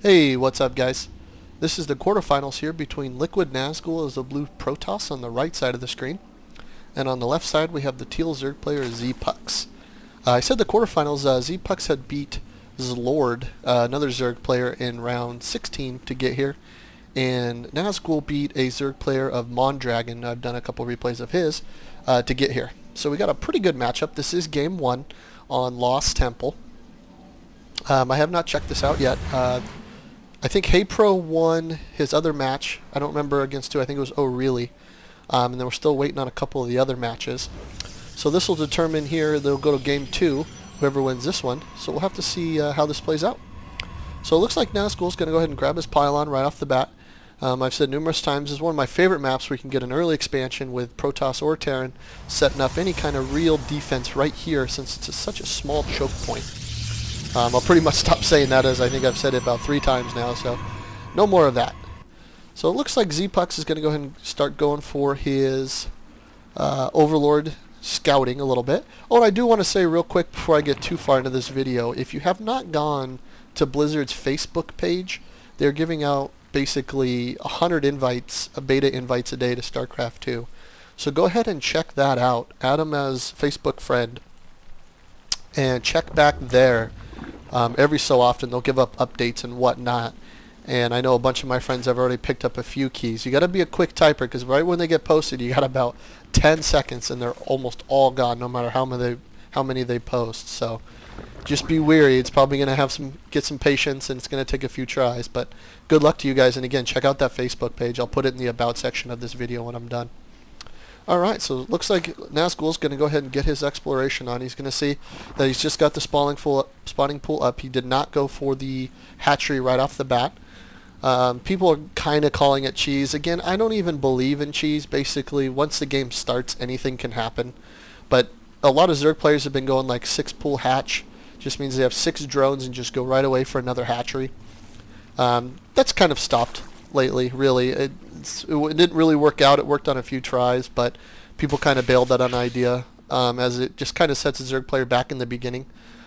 Hey, what's up guys? This is the quarterfinals here between LiquidNazgul as the blue Protoss on the right side of the screen, and on the left side we have the teal Zerg player ZpuX. I said the quarterfinals, ZpuX had beat Zlord, another Zerg player, in round 16 to get here, and Nazgul beat a Zerg player of Mondragon. I've done a couple replays of his to get here. So we got a pretty good matchup. This is game 1 on Lost Temple. I have not checked this out yet. I think HeyPro won his other match. I don't remember against who. I think it was Oh Really. And then we're still waiting on a couple of the other matches. So this will determine here. They'll go to game 2, whoever wins this one. So we'll have to see how this plays out. So it looks like Nazgul's going to go ahead and grab his pylon right off the bat. I've said numerous times, this is one of my favorite maps where you can get an early expansion with Protoss or Terran setting up any kind of real defense right here, since it's such a small choke point. I'll pretty much stop saying that, as I think I've said it about 3 times now, so no more of that. So it looks like ZpuX is going to go ahead and start going for his Overlord scouting a little bit. Oh, and I do want to say real quick before I get too far into this video, if you have not gone to Blizzard's Facebook page, they're giving out basically 100 invites, beta invites a day to StarCraft 2. So go ahead and check that out. Add him as Facebook friend and check back there. Every so often they'll give up updates and whatnot, and I know a bunch of my friends have already picked up a few keys. You got to be a quick typer, because right when they get posted you got about 10 seconds and they're almost all gone, no matter how many they post. So just be wary. It's probably going to get some patience, and it's going to take a few tries, but good luck to you guys. And again, check out that Facebook page. I'll put it in the about section of this video when I'm done. Alright, so it looks like Nazgul's going to go ahead and get his exploration on. He's going to see that he's just got the spawning pool up. He did not go for the hatchery right off the bat. People are kind of calling it cheese. Again, I don't even believe in cheese. Basically, once the game starts, anything can happen. But a lot of Zerg players have been going like 6 pool hatch. Just means they have 6 drones and just go right away for another hatchery. That's kind of stopped lately, really. It didn't really work out. It worked on a few tries, but people kind of bailed that on idea, as it just kind of sets a Zerg player back in the beginning.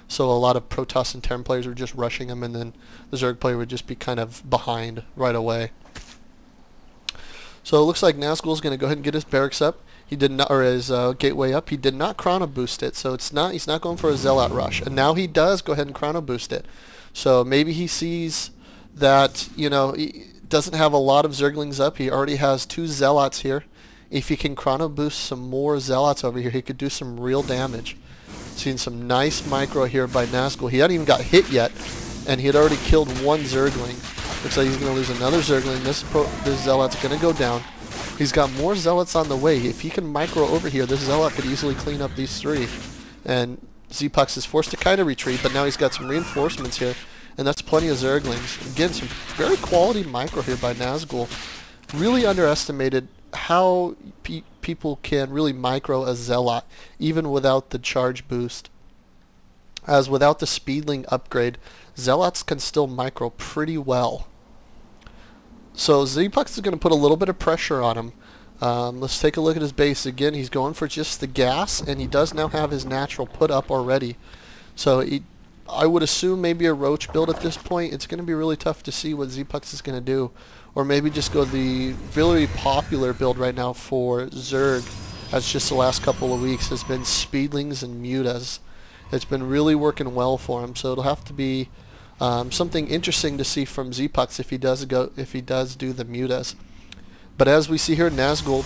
So a lot of Protoss and Terran players were just rushing him, and then the Zerg player would just be kind of behind right away. So it looks like Nazgul's going to go ahead and get his barracks up. He did not, or his gateway up. He did not chrono boost it, so he's not going for a zealot rush. And now he does go ahead and chrono boost it. So maybe he sees that, you know, he doesn't have a lot of Zerglings up. He already has 2 zealots here. If he can chrono boost some more zealots over here, he could do some real damage. Seeing some nice micro here by Nazgul. He hadn't even got hit yet, and he had already killed 1 Zergling. Looks like he's going to lose another Zergling. This zealot's going to go down. He's got more zealots on the way. If he can micro over here, this zealot could easily clean up these 3. And ZpuX is forced to kind of retreat, but now he's got some reinforcements here, and that's plenty of Zerglings. Again, some very quality micro here by Nazgul. Really underestimated how people can really micro a zealot even without the charge boost, as without the speedling upgrade, zealots can still micro pretty well. So ZpuX is going to put a little bit of pressure on him. Let's take a look at his base again. He's going for just the gas, and he does now have his natural put up already. So I would assume maybe a roach build at this point. It's going to be really tough to see what ZpuX is going to do. Or maybe just go the very popular build right now for Zerg, as just the last couple of weeks has been Speedlings and Mutas. It's been really working well for him, so it'll have to be something interesting to see from ZpuX if he does do the Mutas. But as we see here, Nazgul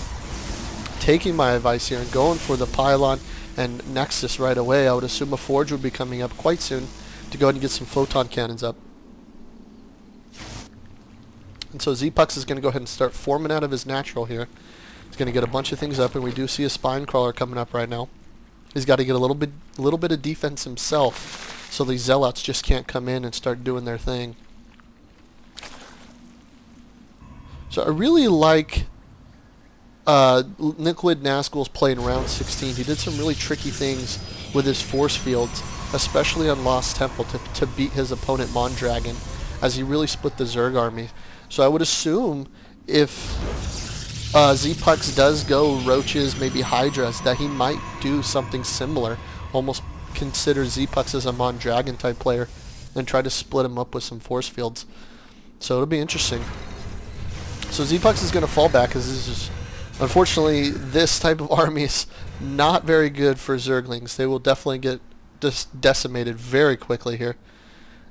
taking my advice here and going for the pylon and Nexus right away. I would assume a Forge would be coming up quite soon to go ahead and get some photon cannons up. And so ZpuX is going to go ahead and start forming out of his natural here. He's going to get a bunch of things up, and we do see a spine crawler coming up right now. He's got to get a little bit of defense himself, so these zealots just can't come in and start doing their thing. So I really like LiquidNazgul's play in round 16. He did some really tricky things with his force fields, especially on Lost Temple, to beat his opponent Mondragon, as he really split the Zerg army. So I would assume if ZpuX does go Roaches, maybe Hydras, that he might do something similar. Almost consider ZpuX as a Mondragon type player and try to split him up with some force fields. So it'll be interesting. So ZpuX is going to fall back because this is, unfortunately, this type of army is not very good for Zerglings. They will definitely get decimated very quickly here.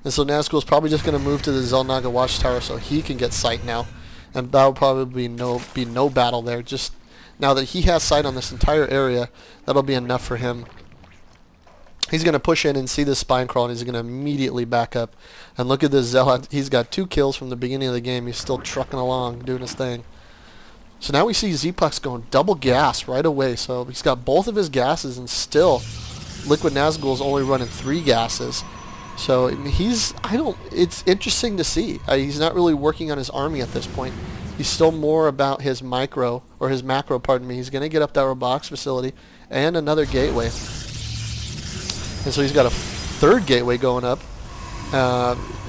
And so Nazgul is probably just going to move to the Xel'Naga Watchtower so he can get sight now. And that'll probably be no battle there. Just now that he has sight on this entire area, that'll be enough for him. He's going to push in and see this spine crawl, and he's going to immediately back up. And look at this Zealot. He's got 2 kills from the beginning of the game. He's still trucking along, doing his thing. So now we see ZpuX going double gas right away. So he's got both of his gases, and still LiquidNazgul is only running 3 gases. So it's interesting to see. He's not really working on his army at this point. He's still more about his macro, pardon me. He's going to get up that robotics facility and another gateway. And so he's got a 3rd gateway going up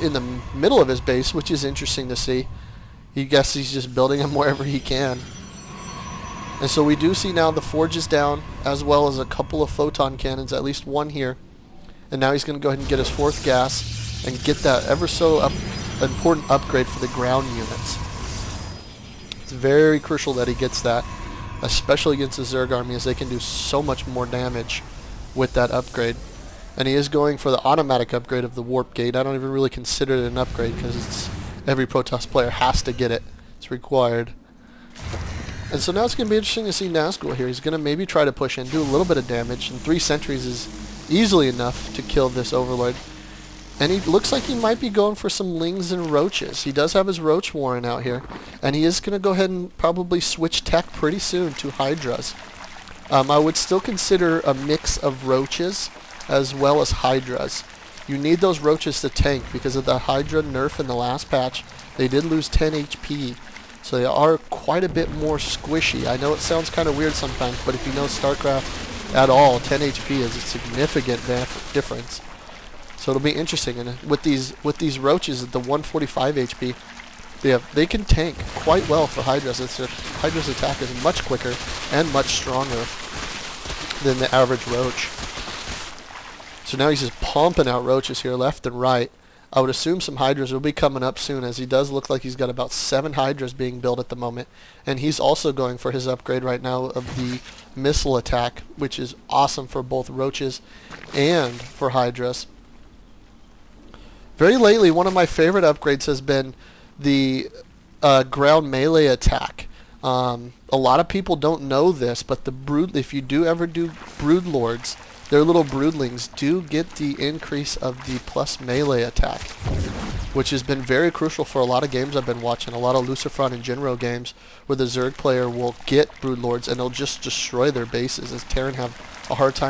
in the middle of his base, which is interesting to see. He guess he's just building them wherever he can. And so we do see now the forge is down, as well as a couple of photon cannons, at least one here. And now he's going to go ahead and get his 4th gas and get that ever so important upgrade for the ground units. It's very crucial that he gets that, especially against the Zerg army, as they can do so much more damage with that upgrade. And he is going for the automatic upgrade of the warp gate. I don't even really consider it an upgrade because every Protoss player has to get it. It's required. And so now it's going to be interesting to see Nazgul here. He's going to maybe try to push in, do a little bit of damage, and 3 sentries is easily enough to kill this Overlord. And he looks like he might be going for some Lings and Roaches. He does have his Roach Warren out here, and he is going to go ahead and probably switch tech pretty soon to Hydras. I would still consider a mix of Roaches as well as Hydras. You need those Roaches to tank because of the Hydra nerf in the last patch. They did lose 10 HP, so they are quite a bit more squishy. I know it sounds kind of weird sometimes, but if you know StarCraft at all, 10 HP is a significant difference. So it'll be interesting. And with these Roaches at the 145 HP, they can tank quite well for Hydras. Hydra's attack is much quicker and much stronger than the average Roach. So now he's just pumping out Roaches here left and right. I would assume some Hydras will be coming up soon, as he does look like he's got about 7 Hydras being built at the moment. And he's also going for his upgrade right now of the missile attack, which is awesome for both Roaches and for Hydras. Very lately, one of my favorite upgrades has been the ground melee attack. A lot of people don't know this, but if you do ever do Broodlords, their little broodlings do get the increase of the plus melee attack, which has been very crucial for a lot of games I've been watching. A lot of Lucifron and Jinro games where the Zerg player will get broodlords and they'll just destroy their bases, as Terran have a hard time